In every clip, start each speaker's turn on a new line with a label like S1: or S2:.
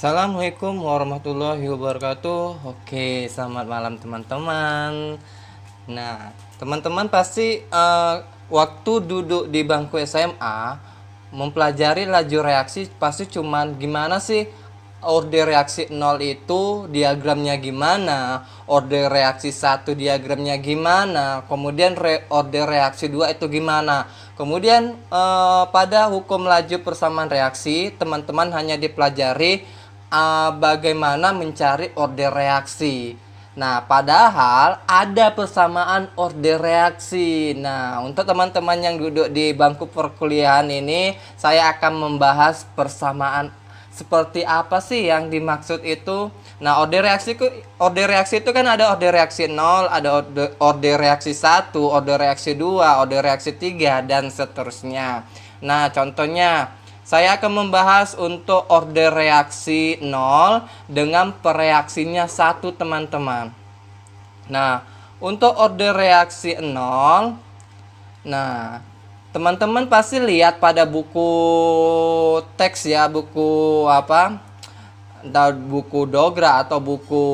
S1: Assalamualaikum warahmatullahi wabarakatuh. Oke, selamat malam teman-teman. Nah, teman-teman pasti waktu duduk di bangku SMA mempelajari laju reaksi pasti cuman gimana sih order reaksi 0 itu diagramnya gimana, order reaksi 1 diagramnya gimana, kemudian order reaksi 2 itu gimana. Kemudian pada hukum laju persamaan reaksi, teman-teman hanya dipelajari bagaimana mencari order reaksi. Nah, padahal ada persamaan order reaksi. Nah, untuk teman-teman yang duduk di bangku perkuliahan ini, saya akan membahas persamaan seperti apa sih yang dimaksud itu. Nah, order reaksi itu kan ada order reaksi 0, ada order reaksi 1, order reaksi 2, order reaksi 3 dan seterusnya. Nah, contohnya saya akan membahas untuk order reaksi 0 dengan pereaksinya 1, teman-teman. Nah, untuk order reaksi 0, nah, teman-teman pasti lihat pada buku teks ya, buku apa? Buku Dogra atau buku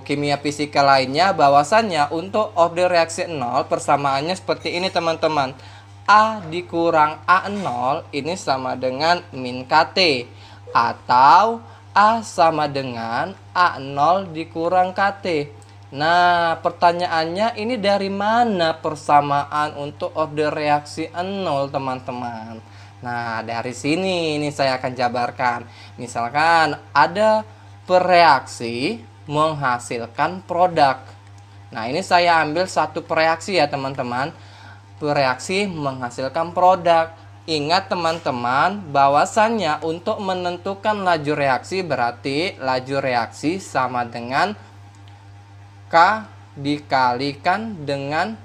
S1: kimia fisika lainnya, bahwasannya untuk order reaksi 0 persamaannya seperti ini, teman-teman. A dikurang A0 ini sama dengan min KT, atau A sama dengan A0 dikurang KT. Nah, pertanyaannya ini dari mana persamaan untuk order reaksi 0, teman-teman? Nah, dari sini ini saya akan jabarkan. Misalkan ada pereaksi menghasilkan produk. Nah, ini saya ambil satu pereaksi ya, teman-teman. Bereaksi menghasilkan produk. Ingat teman-teman, bahwasannya untuk menentukan laju reaksi berarti laju reaksi sama dengan K dikalikan dengan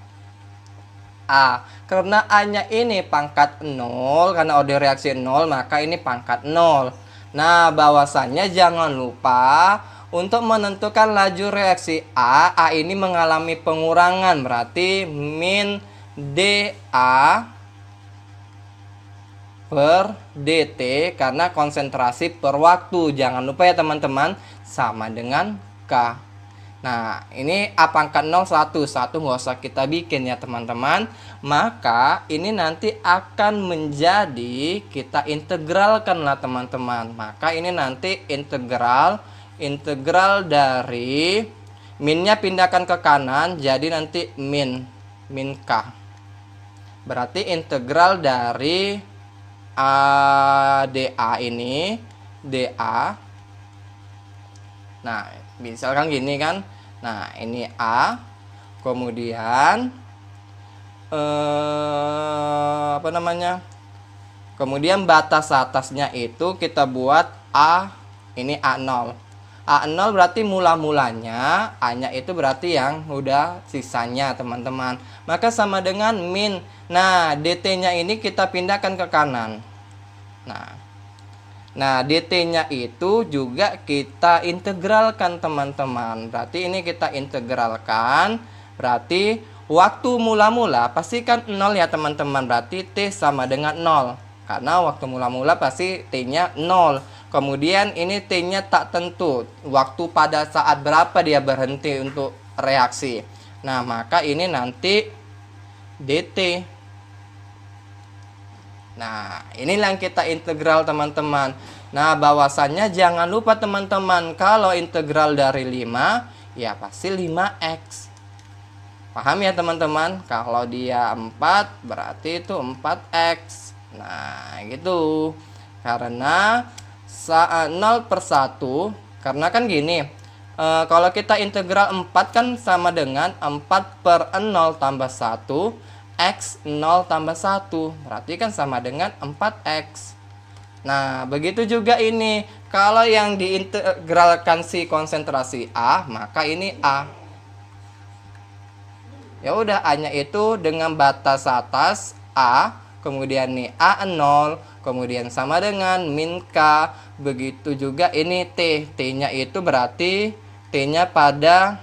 S1: A. Karena A-nya ini pangkat 0, karena order reaksi 0, maka ini pangkat 0. Nah, bahwasannya jangan lupa untuk menentukan laju reaksi A ini mengalami pengurangan, berarti min dA per dt karena konsentrasi per waktu. Jangan lupa ya teman-teman, sama dengan K. Nah, ini A pangkat 0 1 nggak usah kita bikin ya teman-teman. Maka ini nanti akan menjadi, kita integralkan lah teman-teman. Maka ini nanti integral dari minnya pindahkan ke kanan, jadi nanti min K. Berarti integral dari dA ini, dA. Nah, misalkan gini kan. Nah, ini A. Kemudian apa namanya? Kemudian batas atasnya itu kita buat A, ini A0. A0 berarti mula-mulanya, A-nya itu berarti yang udah sisanya, teman-teman. Maka sama dengan min. Nah, dt-nya ini kita pindahkan ke kanan. Nah, dt-nya itu juga kita integralkan, teman-teman. Berarti ini kita integralkan. Berarti waktu mula-mula pastikan 0 ya, teman-teman. Berarti T sama dengan 0. Karena waktu mula-mula pasti T-nya 0. Kemudian ini T-nya tak tentu. Waktu pada saat berapa dia berhenti untuk reaksi. Nah, maka ini nanti dt. Nah, inilah yang kita integral, teman-teman. Nah, bahwasannya jangan lupa teman-teman, kalau integral dari 5, ya pasti 5x. Paham ya teman-teman? Kalau dia 4, berarti itu 4x. Nah, gitu. Karena 0 per 1, karena kan gini, kalau kita integral 4 kan sama dengan 4 per 0 tambah 1, X 0 tambah 1, berarti kan sama dengan 4x. Nah, begitu juga ini, kalau yang diintegralkan si konsentrasi A, maka ini A. Ya udah, A-nya itu dengan batas atas A, kemudian nih A0, kemudian sama dengan min K. Begitu juga ini T. T-nya itu berarti T-nya pada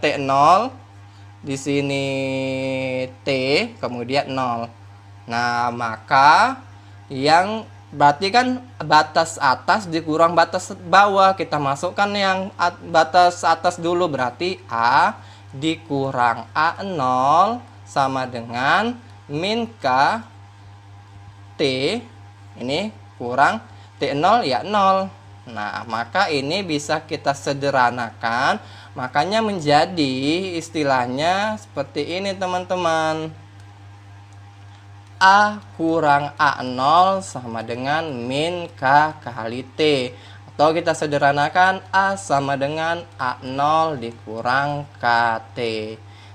S1: T0. Di sini T, kemudian 0. Nah, maka yang berarti kan batas atas dikurang batas bawah. Kita masukkan yang batas atas dulu, berarti A dikurang A0 sama dengan min K T, ini kurang T0 ya 0. Nah, maka ini bisa kita sederhanakan, makanya menjadi istilahnya seperti ini teman-teman. A kurang A0 sama dengan min K kali T. Atau kita sederhanakan A sama dengan A0 dikurang KT.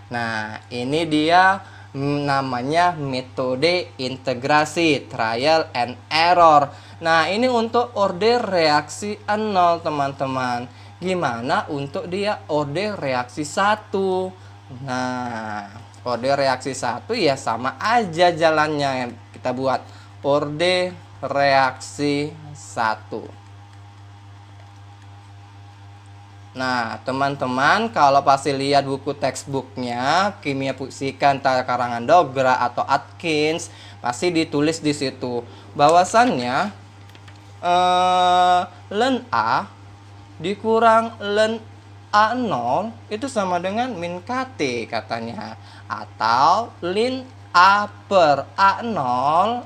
S1: Nah, ini dia namanya metode integrasi, trial and error. Nah, ini untuk order reaksi 0 teman-teman. Gimana untuk dia order reaksi 1? Nah, order reaksi 1 ya sama aja jalannya. Kita buat order reaksi 1. Nah, teman-teman, kalau pasti lihat buku textbooknya Kimia Fisika karangan Dogra atau Atkins, pasti ditulis di situ bahwasannya ln A dikurang ln A0 itu sama dengan min KT katanya, atau ln A per A0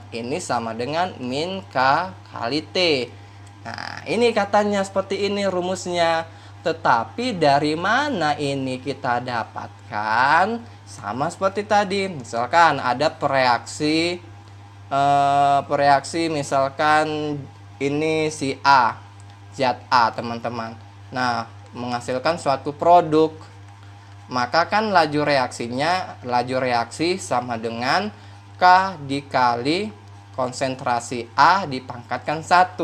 S1: ini sama dengan min K kali T. Nah, ini katanya seperti ini rumusnya. Tetapi dari mana ini kita dapatkan? Sama seperti tadi, misalkan ada pereaksi misalkan ini si A, zat A teman-teman. Nah, menghasilkan suatu produk, maka kan laju reaksi sama dengan K dikali konsentrasi A dipangkatkan 1,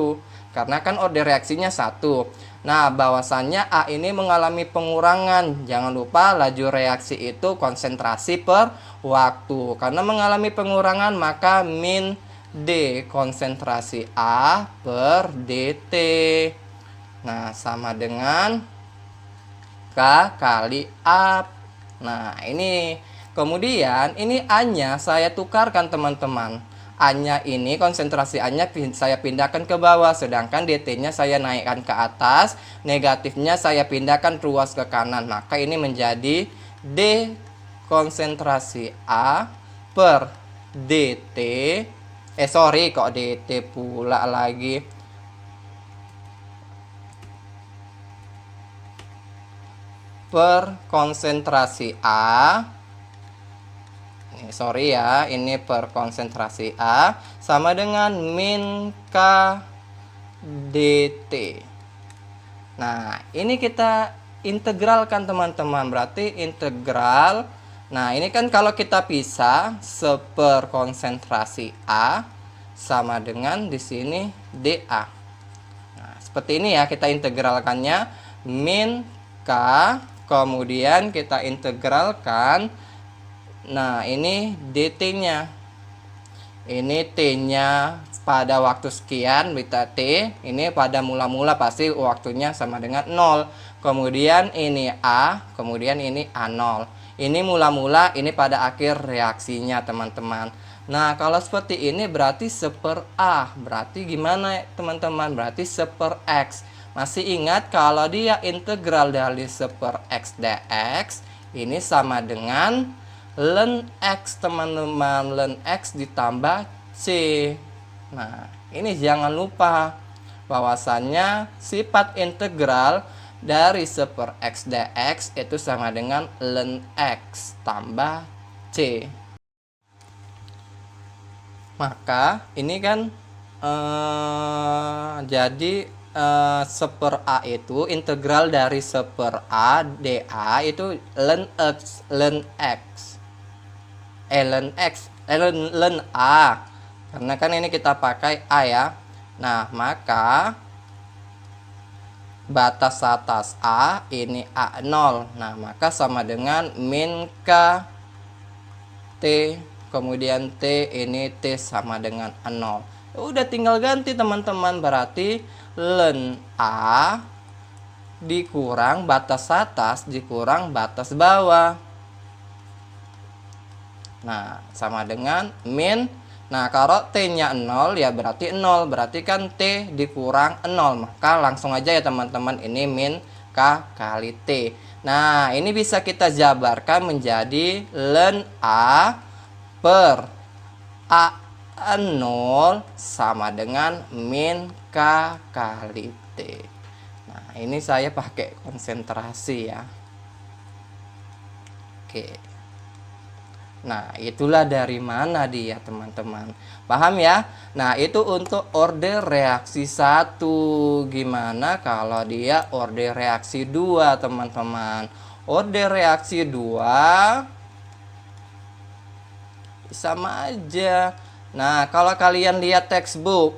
S1: karena kan order reaksinya 1. Nah, bahwasannya A ini mengalami pengurangan. Jangan lupa laju reaksi itu konsentrasi per waktu. Karena mengalami pengurangan, maka min D konsentrasi A per DT. Nah, sama dengan K kali A. Nah, ini. Kemudian, ini A-nya saya tukarkan teman-teman. A-nya ini, konsentrasi A-nya saya pindahkan ke bawah, sedangkan DT-nya saya naikkan ke atas, negatifnya saya pindahkan ruas ke kanan. Maka ini menjadi D konsentrasi A per DT. Sorry, kok DT pula lagi. Per konsentrasi A. Sorry ya, ini per konsentrasi A sama dengan min K dt. Nah, ini kita integralkan teman-teman. Berarti integral. Nah, ini kan kalau kita pisah seper konsentrasi A sama dengan di sini dA. Nah, seperti ini ya kita integralkannya, min K, kemudian kita integralkan. Nah, ini dt-nya. Ini t-nya pada waktu sekian, beta t. Ini pada mula-mula pasti waktunya sama dengan 0. Kemudian ini A, kemudian ini A0. Ini mula-mula, ini pada akhir reaksinya, teman-teman. Nah, kalau seperti ini berarti seper A. Berarti gimana, teman-teman? Berarti seper X. Masih ingat kalau dia integral dari seper X dx, ini sama dengan ln X, teman-teman. Ln X ditambah C. Nah, ini jangan lupa bahwasannya sifat integral dari seper X dx itu sama dengan ln X tambah C. Maka ini kan jadi seper A itu integral dari seper A dA itu ln X, ln A, karena kan ini kita pakai A ya. Nah, maka batas atas A ini A0. Nah, maka sama dengan min K T, kemudian T ini T sama dengan 0. Udah tinggal ganti, teman-teman. Berarti ln A dikurang batas atas dikurang batas bawah. Nah, sama dengan min Nah, kalau T-nya 0 ya berarti 0. Berarti kan T dikurang 0. Maka langsung aja ya teman-teman, ini min K kali T. Nah, ini bisa kita jabarkan menjadi ln A per A0 sama dengan min K kali T. Nah, ini saya pakai konsentrasi ya. Oke. Nah, itulah dari mana dia, teman-teman. Paham ya? Nah, itu untuk order reaksi 1. Gimana kalau dia order reaksi 2, teman-teman? Order reaksi 2 sama aja. Nah, kalau kalian lihat textbook,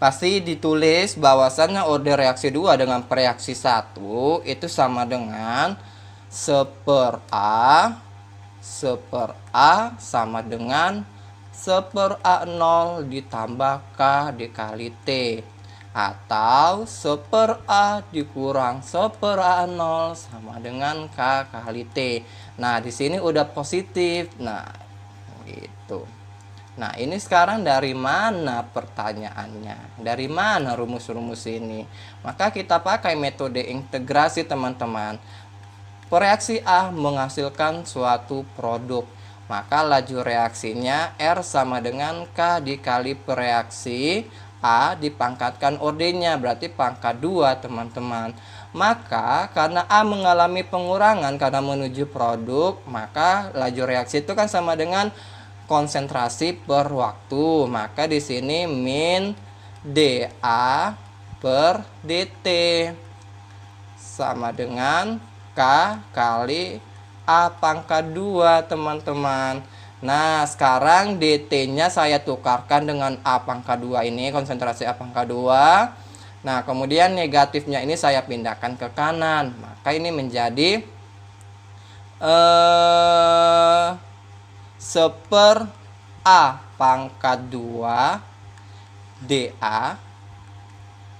S1: pasti ditulis bahwasannya order reaksi 2 dengan reaksi 1 itu sama dengan 1/A sama dengan 1/A0 ditambah K dikali T, atau 1/A dikurang 1/A0 sama dengan K kali T. Nah, di sini udah positif. Nah, gitu. Nah, ini sekarang dari mana pertanyaannya? Dari mana rumus-rumus ini? Maka kita pakai metode integrasi, teman-teman. Reaksi A menghasilkan suatu produk, maka laju reaksinya R sama dengan K dikali reaksi A dipangkatkan OD-nya, berarti pangkat 2, teman-teman. Maka karena A mengalami pengurangan karena menuju produk, maka laju reaksi itu kan sama dengan konsentrasi per waktu. Maka di sini min dA per dt sama dengan K kali A pangkat 2, teman-teman. Nah, sekarang dt-nya saya tukarkan dengan A pangkat 2 ini, konsentrasi A pangkat 2. Nah, kemudian negatifnya ini saya pindahkan ke kanan. Maka ini menjadi 1/A pangkat 2 dA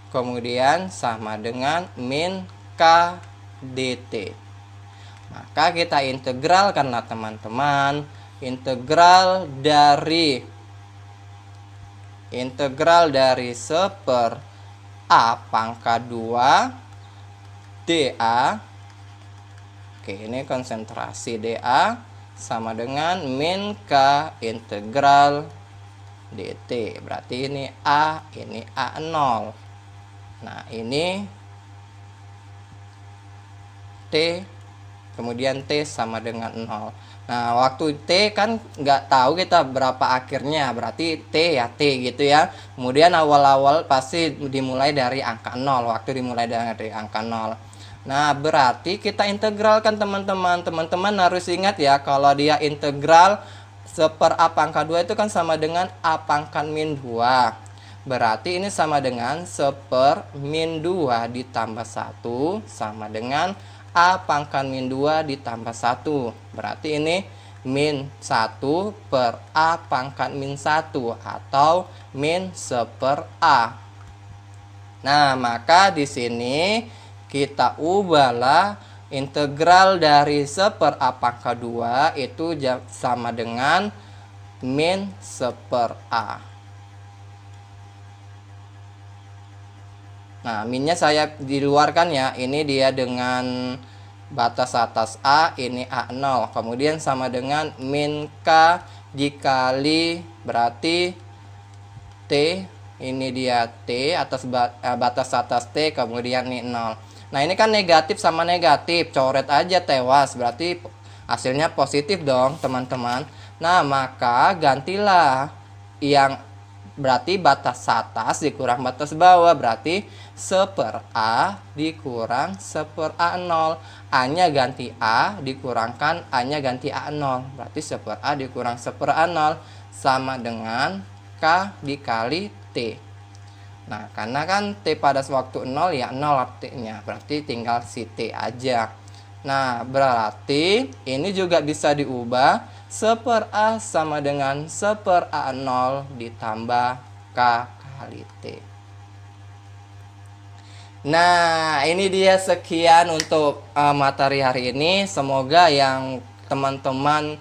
S1: kemudian sama dengan min K dt. Maka kita integral karena teman-teman, integral dari 1/A pangkat 2 dA. Oke, ini konsentrasi dA sama dengan min K integral dt. Berarti ini A, ini A0. Nah, ini T, kemudian T sama dengan 0. Nah, waktu T kan nggak tahu kita berapa akhirnya, berarti T ya T gitu ya. Kemudian awal-awal pasti dimulai dari angka 0, waktu dimulai dari angka 0. Nah, berarti kita integralkan, teman-teman. Teman-teman harus ingat ya, kalau dia integral 1/A pangkat 2 itu kan sama dengan A pangkat min 2. Berarti ini sama dengan 1/min2 ditambah 1 sama dengan A pangkat min 2 ditambah 1. Berarti ini min 1 per A pangkat min 1 atau min 1/A. Nah, maka di sini kita ubahlah integral dari 1/A pangkat 2 itu sama dengan min 1/A. Nah, minnya saya diluarkan ya. Ini dia dengan batas atas A, ini A0. Kemudian sama dengan min K dikali, berarti T, ini dia T atas batas atas T, kemudian ini 0. Nah, ini kan negatif sama negatif, coret aja tewas, berarti hasilnya positif dong, teman-teman. Nah, maka gantilah yang berarti batas atas dikurang batas bawah, berarti 1/A dikurang 1/A0. A-nya ganti A dikurangkan A-nya ganti A0, berarti 1/A dikurang 1/A0 sama dengan K dikali T. Nah, karena kan T pada waktu 0 ya 0 artinya, berarti tinggal si T aja. Nah, berarti ini juga bisa diubah 1/A sama dengan 1/A0 ditambah K kali T. Nah, ini dia sekian untuk materi hari ini. Semoga yang teman-teman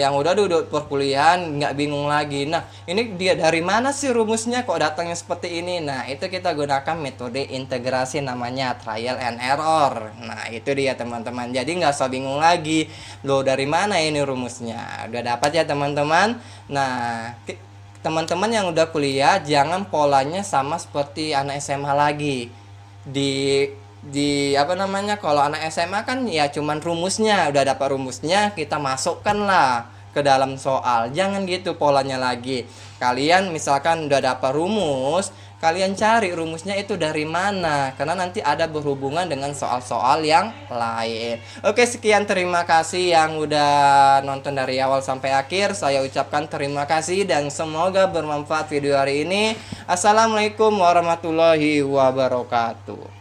S1: yang udah duduk perkuliahan nggak bingung lagi. Nah, ini dia dari mana sih rumusnya kok datangnya seperti ini? Nah, itu kita gunakan metode integrasi namanya trial and error. Nah, itu dia teman-teman. Jadi nggak usah bingung lagi. Loh, dari mana ini rumusnya? Udah dapat ya teman-teman? Nah, teman-teman yang udah kuliah jangan polanya sama seperti anak SMA lagi. Di apa namanya, kalau anak SMA kan ya cuman rumusnya, udah dapat rumusnya kita masukkan lah ke dalam soal. Jangan gitu polanya lagi. Kalian misalkan udah dapat rumus, kalian cari rumusnya itu dari mana, karena nanti ada berhubungan dengan soal-soal yang lain. Oke, sekian, terima kasih yang udah nonton dari awal sampai akhir. Saya ucapkan terima kasih dan semoga bermanfaat video hari ini. Assalamualaikum warahmatullahi wabarakatuh.